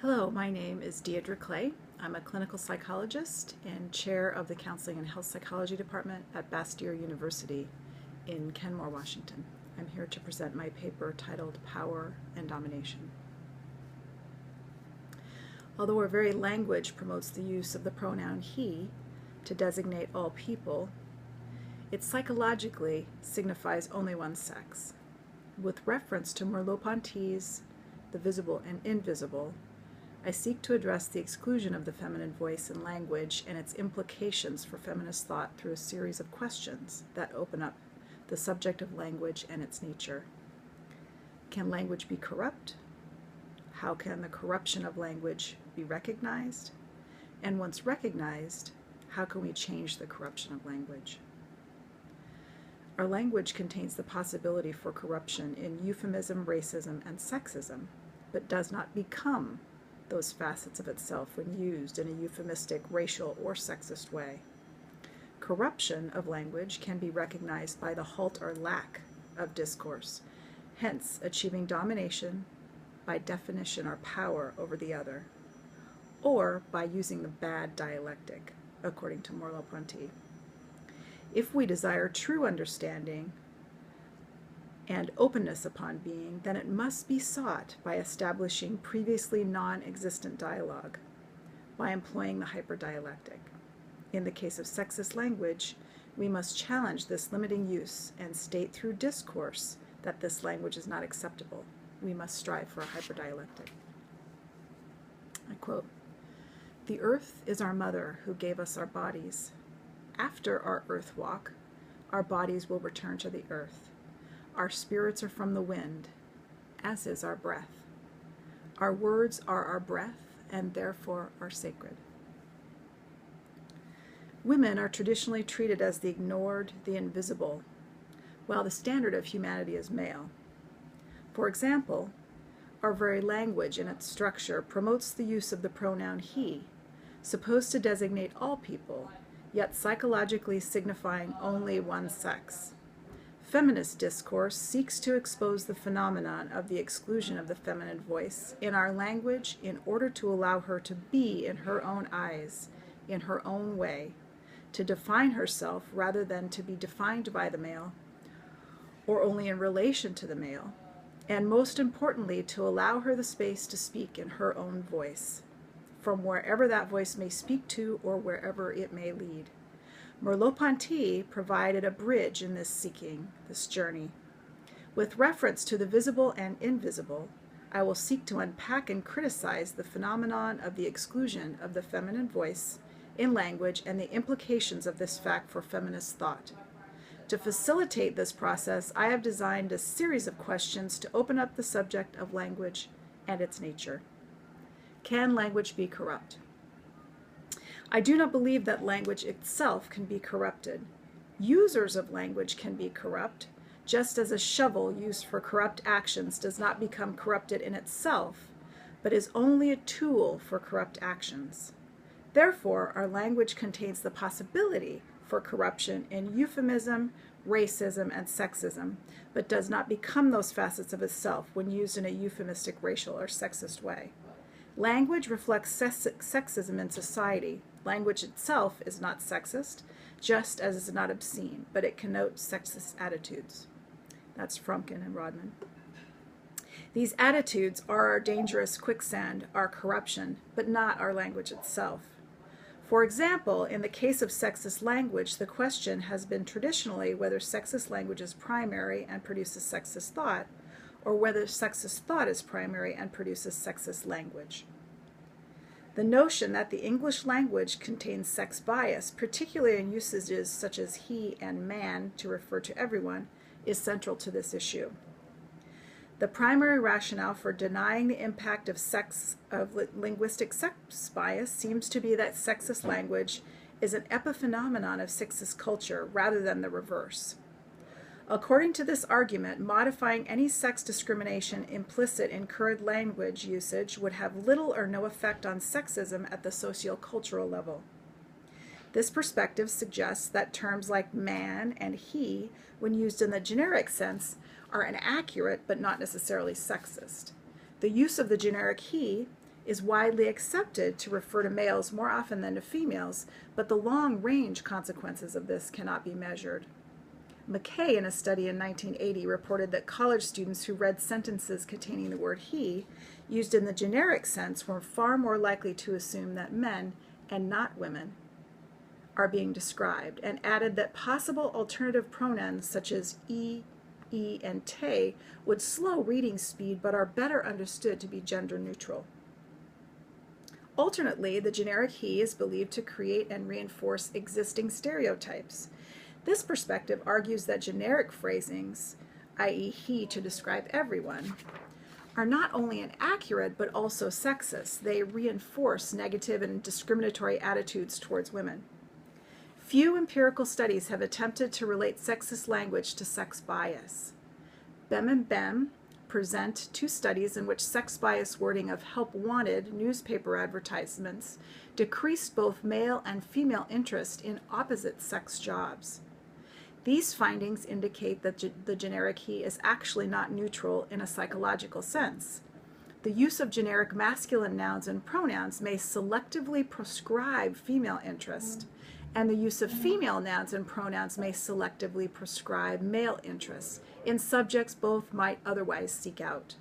Hello, my name is Diedra Clay. I'm a clinical psychologist and chair of the Counseling and Health Psychology Department at Bastyr University in Kenmore, Washington. I'm here to present my paper titled Power and Domination. Although our very language promotes the use of the pronoun he to designate all people, it psychologically signifies only one sex. With reference to Merleau-Ponty's The Visible and Invisible, I seek to address the exclusion of the feminine voice in language and its implications for feminist thought through a series of questions that open up the subject of language and its nature. Can language be corrupt? How can the corruption of language be recognized? And once recognized, how can we change the corruption of language? Our language contains the possibility for corruption in euphemism, racism, and sexism, but does not become those facets of itself when used in a euphemistic, racial, or sexist way. Corruption of language can be recognized by the halt or lack of discourse, hence achieving domination, by definition or power over the other, or by using the bad dialectic, according to Merleau-Ponty. If we desire true understanding and openness upon being, then it must be sought by establishing previously non-existent dialogue, by employing the hyperdialectic. In the case of sexist language, we must challenge this limiting use and state through discourse that this language is not acceptable. We must strive for a hyperdialectic. I quote, "The earth is our mother who gave us our bodies. After our earth walk, our bodies will return to the earth. Our spirits are from the wind, as is our breath. Our words are our breath, and therefore are sacred." Women are traditionally treated as the ignored, the invisible, while the standard of humanity is male. For example, our very language and its structure promotes the use of the pronoun he, supposed to designate all people, yet psychologically signifying only one sex. Feminist discourse seeks to expose the phenomenon of the exclusion of the feminine voice in our language in order to allow her to be in her own eyes, in her own way, to define herself rather than to be defined by the male, or only in relation to the male, and most importantly, to allow her the space to speak in her own voice, from wherever that voice may speak to or wherever it may lead. Merleau-Ponty provided a bridge in this seeking, this journey. With reference to the visible and invisible, I will seek to unpack and criticize the phenomenon of the exclusion of the feminine voice in language and the implications of this fact for feminist thought. To facilitate this process, I have designed a series of questions to open up the subject of language and its nature. Can language be corrupt? I do not believe that language itself can be corrupted. Users of language can be corrupt, just as a shovel used for corrupt actions does not become corrupted in itself, but is only a tool for corrupt actions. Therefore, our language contains the possibility for corruption in euphemism, racism, and sexism, but does not become those facets of itself when used in a euphemistic, racial, or sexist way. Language reflects sexism in society. Language itself is not sexist, just as it is not obscene, but it connotes sexist attitudes. That's Fromkin and Rodman. These attitudes are our dangerous quicksand, our corruption, but not our language itself. For example, in the case of sexist language, the question has been traditionally whether sexist language is primary and produces sexist thought, or whether sexist thought is primary and produces sexist language. The notion that the English language contains sex bias, particularly in usages such as he and man to refer to everyone, is central to this issue. The primary rationale for denying the impact of linguistic sex bias seems to be that sexist language is an epiphenomenon of sexist culture rather than the reverse. According to this argument, modifying any sex discrimination implicit in current language usage would have little or no effect on sexism at the sociocultural level. This perspective suggests that terms like man and he, when used in the generic sense, are inaccurate but not necessarily sexist. The use of the generic he is widely accepted to refer to males more often than to females, but the long-range consequences of this cannot be measured. McKay, in a study in 1980, reported that college students who read sentences containing the word he, used in the generic sense, were far more likely to assume that men, and not women, are being described, and added that possible alternative pronouns such as e, and te would slow reading speed but are better understood to be gender neutral. Alternately, the generic he is believed to create and reinforce existing stereotypes. This perspective argues that generic phrasings, i.e. he to describe everyone, are not only inaccurate but also sexist. They reinforce negative and discriminatory attitudes towards women. Few empirical studies have attempted to relate sexist language to sex bias. Bem and Bem present two studies in which sex bias wording of help wanted newspaper advertisements decreased both male and female interest in opposite sex jobs. These findings indicate that the generic he is actually not neutral in a psychological sense. The use of generic masculine nouns and pronouns may selectively prescribe female interest, and the use of female nouns and pronouns may selectively prescribe male interests in subjects both might otherwise seek out.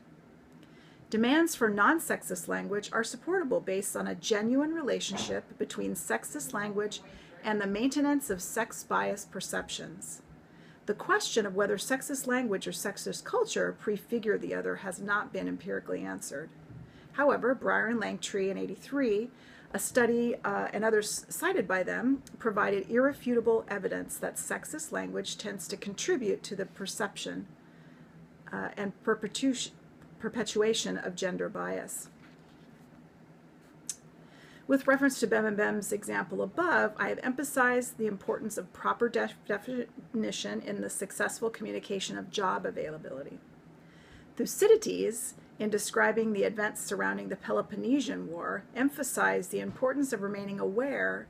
Demands for non-sexist language are supportable based on a genuine relationship between sexist language and the maintenance of sex bias perceptions. The question of whether sexist language or sexist culture prefigure the other has not been empirically answered. However, Breyer and Langtree in '83, a study and others cited by them, provided irrefutable evidence that sexist language tends to contribute to the perception and perpetuation of gender bias. With reference to Bem and Bem's example above, I have emphasized the importance of proper definition in the successful communication of job availability. Thucydides, in describing the events surrounding the Peloponnesian War, emphasized the importance of remaining aware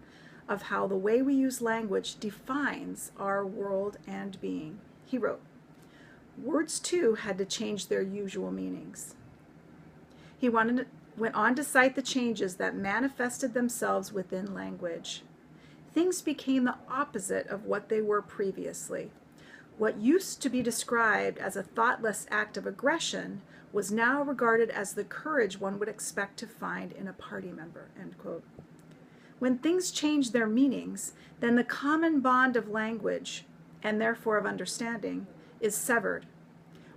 of how the way we use language defines our world and being. He wrote, "Words, too, had to change their usual meanings." He went on to cite the changes that manifested themselves within language. Things became the opposite of what they were previously. What used to be described as a thoughtless act of aggression was now regarded as the courage one would expect to find in a party member, end quote. When things change their meanings, then the common bond of language, and therefore of understanding, is severed.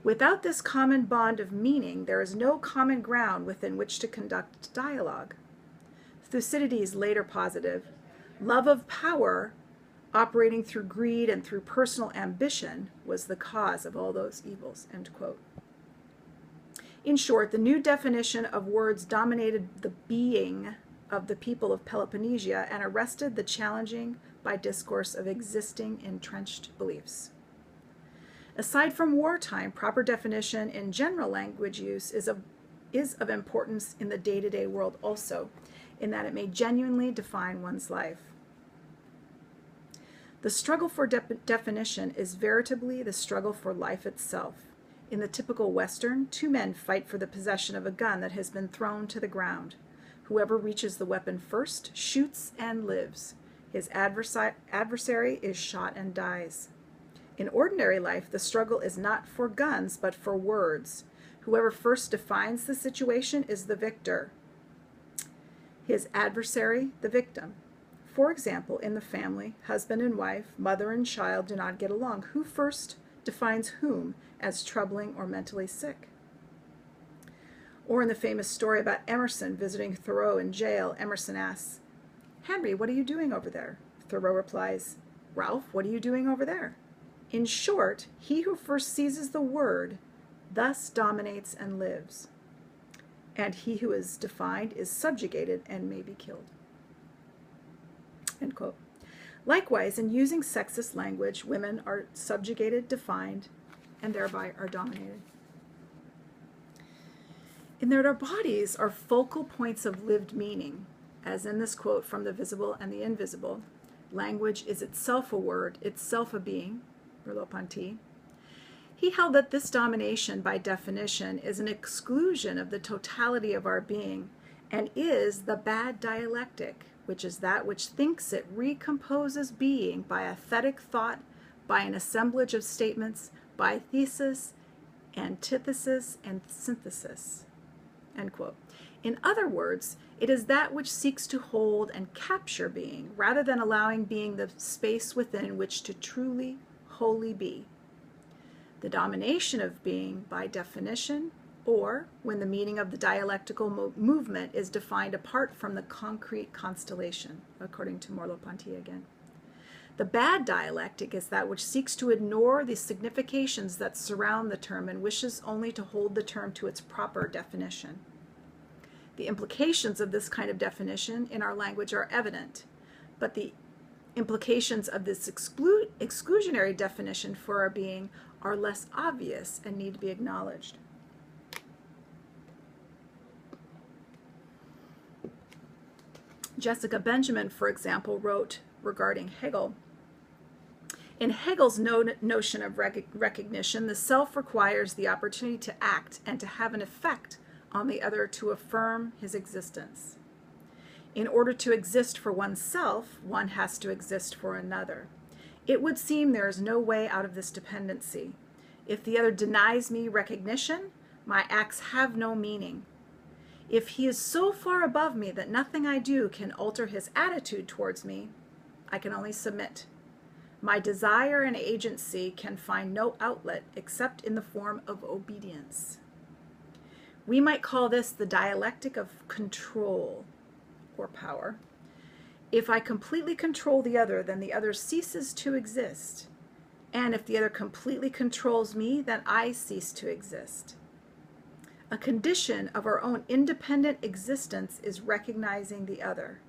Without this common bond of meaning, there is no common ground within which to conduct dialogue. Thucydides later posited, love of power, operating through greed and through personal ambition, was the cause of all those evils, end quote. In short, the new definition of words dominated the being of the people of Peloponnesia and arrested the challenging by discourse of existing entrenched beliefs. Aside from wartime, proper definition in general language use is of importance in the day-to-day world also, in that it may genuinely define one's life. The struggle for definition is veritably the struggle for life itself. In the typical Western, two men fight for the possession of a gun that has been thrown to the ground. Whoever reaches the weapon first shoots and lives. His adversary is shot and dies. In ordinary life, the struggle is not for guns, but for words. Whoever first defines the situation is the victor. His adversary, the victim. For example, in the family, husband and wife, mother and child do not get along. Who first defines whom as troubling or mentally sick? Or in the famous story about Emerson visiting Thoreau in jail, Emerson asks, "Henry, what are you doing over there?" Thoreau replies, "Ralph, what are you doing over there?" In short, he who first seizes the word thus dominates and lives, and he who is defined is subjugated and may be killed. End quote. Likewise, in using sexist language, women are subjugated, defined, and thereby are dominated. In their bodies are focal points of lived meaning, as in this quote from The Visible and the Invisible. Language is itself a word, itself a being, Merleau-Ponty. He held that this domination, by definition, is an exclusion of the totality of our being and is the bad dialectic, which is that which thinks it recomposes being by aesthetic thought, by an assemblage of statements, by thesis, antithesis, and synthesis." End quote. In other words, it is that which seeks to hold and capture being, rather than allowing being the space within which to truly, wholly be. The domination of being by definition, or when the meaning of the dialectical movement is defined apart from the concrete constellation, according to Merleau-Ponty again. The bad dialectic is that which seeks to ignore the significations that surround the term and wishes only to hold the term to its proper definition. The implications of this kind of definition in our language are evident, but the implications of this exclusionary definition for our being are less obvious and need to be acknowledged. Jessica Benjamin, for example, wrote regarding Hegel, "In Hegel's notion of recognition, the self requires the opportunity to act and to have an effect on the other to affirm his existence. In order to exist for oneself, one has to exist for another. It would seem there is no way out of this dependency. If the other denies me recognition, my acts have no meaning. If he is so far above me that nothing I do can alter his attitude towards me, I can only submit. My desire and agency can find no outlet except in the form of obedience." We might call this the dialectic of control or power. If I completely control the other, then the other ceases to exist. And if the other completely controls me, then I cease to exist. A condition of our own independent existence is recognizing the other.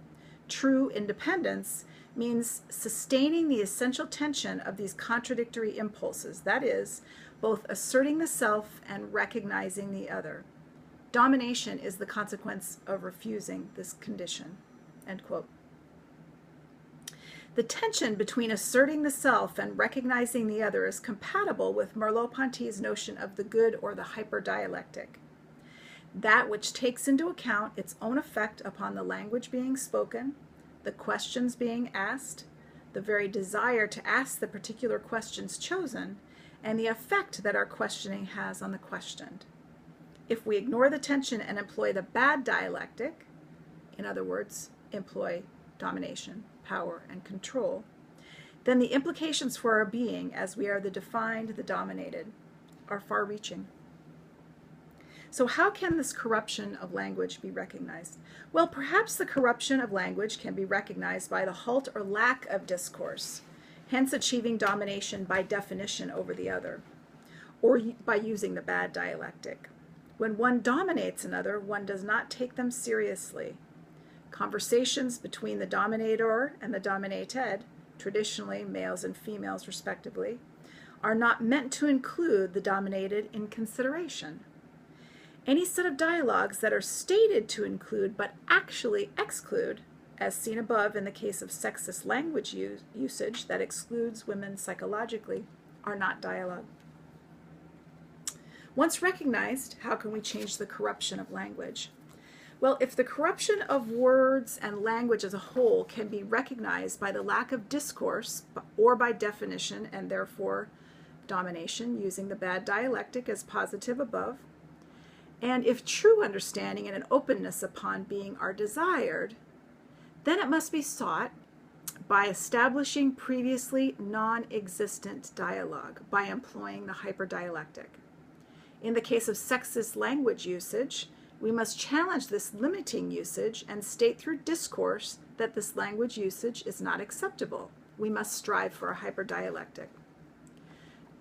True independence means sustaining the essential tension of these contradictory impulses, that is, both asserting the self and recognizing the other. Domination is the consequence of refusing this condition. End quote. The tension between asserting the self and recognizing the other is compatible with Merleau-Ponty's notion of the good or the hyperdialectic. That which takes into account its own effect upon the language being spoken, the questions being asked, the very desire to ask the particular questions chosen, and the effect that our questioning has on the questioned. If we ignore the tension and employ the bad dialectic, in other words, employ domination, power, and control, then the implications for our being, as we are the defined, the dominated, are far-reaching. So how can this corruption of language be recognized? Well, perhaps the corruption of language can be recognized by the halt or lack of discourse, hence achieving domination by definition over the other, or by using the bad dialectic. When one dominates another, one does not take them seriously. Conversations between the dominator and the dominated, traditionally males and females respectively, are not meant to include the dominated in consideration. Any set of dialogues that are stated to include but actually exclude, as seen above in the case of sexist language usage that excludes women psychologically, are not dialogue. Once recognized, how can we change the corruption of language? Well, if the corruption of words and language as a whole can be recognized by the lack of discourse or by definition and therefore domination, using the bad dialectic as positive above, and if true understanding and an openness upon being are desired, then it must be sought by establishing previously non-existent dialogue by employing the hyperdialectic. In the case of sexist language usage, we must challenge this limiting usage and state through discourse that this language usage is not acceptable. We must strive for a hyperdialectic.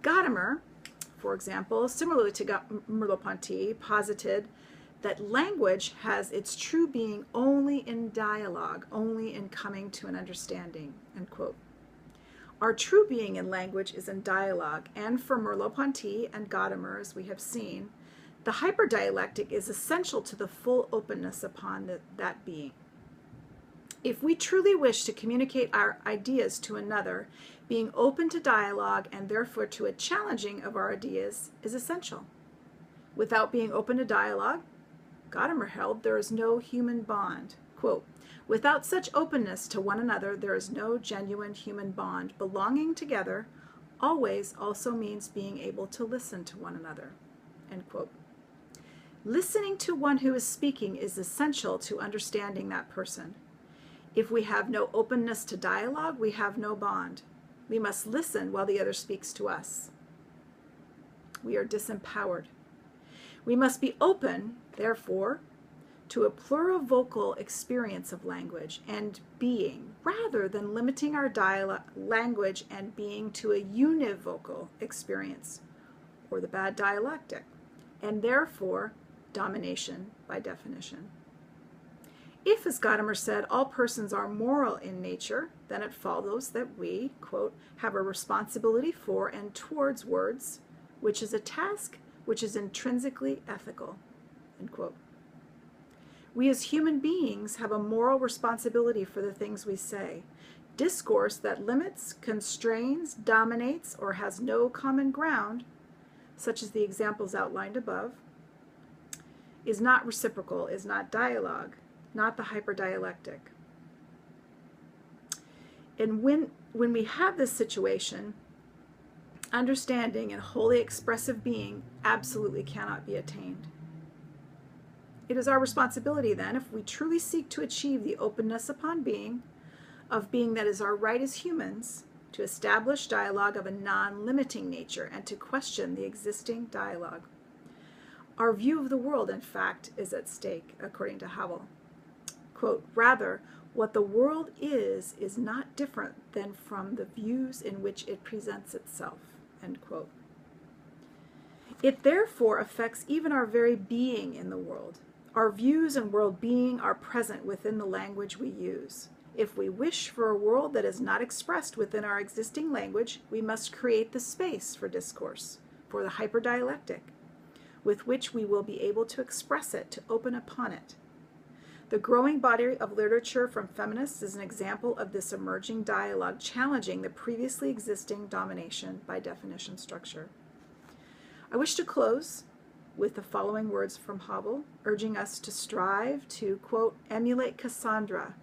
Gadamer, for example, similarly to Merleau-Ponty, posited that language has its true being only in dialogue, only in coming to an understanding, end quote. Our true being in language is in dialogue, and for Merleau-Ponty and Gadamer, as we have seen, the hyperdialectic is essential to the full openness upon that being. If we truly wish to communicate our ideas to another, being open to dialogue and therefore to a challenging of our ideas is essential. Without being open to dialogue, Gadamer held there is no human bond. Quote, without such openness to one another, there is no genuine human bond. Belonging together always also means being able to listen to one another. End quote. Listening to one who is speaking is essential to understanding that person. If we have no openness to dialogue, we have no bond. We must listen while the other speaks to us. We are disempowered. We must be open, therefore, to a plurivocal experience of language and being, rather than limiting our language and being to a univocal experience, or the bad dialectic, and therefore domination by definition. If, as Gadamer said, all persons are moral in nature, then it follows that we, quote, have a responsibility for and towards words, which is a task which is intrinsically ethical, end quote. We as human beings have a moral responsibility for the things we say. Discourse that limits, constrains, dominates, or has no common ground, such as the examples outlined above, is not reciprocal, is not dialogue, not the hyperdialectic. And when we have this situation, understanding and wholly expressive being absolutely cannot be attained. It is our responsibility then, if we truly seek to achieve the openness upon being, of being that is our right as humans, to establish dialogue of a non-limiting nature and to question the existing dialogue. Our view of the world, in fact, is at stake, according to Havel. Quote, rather, what the world is not different than from the views in which it presents itself, end quote. It therefore affects even our very being in the world. Our views and world being are present within the language we use. If we wish for a world that is not expressed within our existing language, we must create the space for discourse, for the hyperdialectic, with which we will be able to express it, to open upon it. The growing body of literature from feminists is an example of this emerging dialogue challenging the previously existing domination by definition structure. I wish to close with the following words from Havel, urging us to strive to, quote, emulate Cassandra,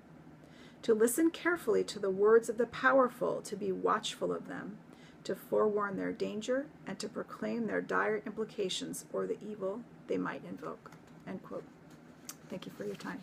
to listen carefully to the words of the powerful, to be watchful of them, to forewarn their danger, and to proclaim their dire implications or the evil they might invoke, end quote. Thank you for your time.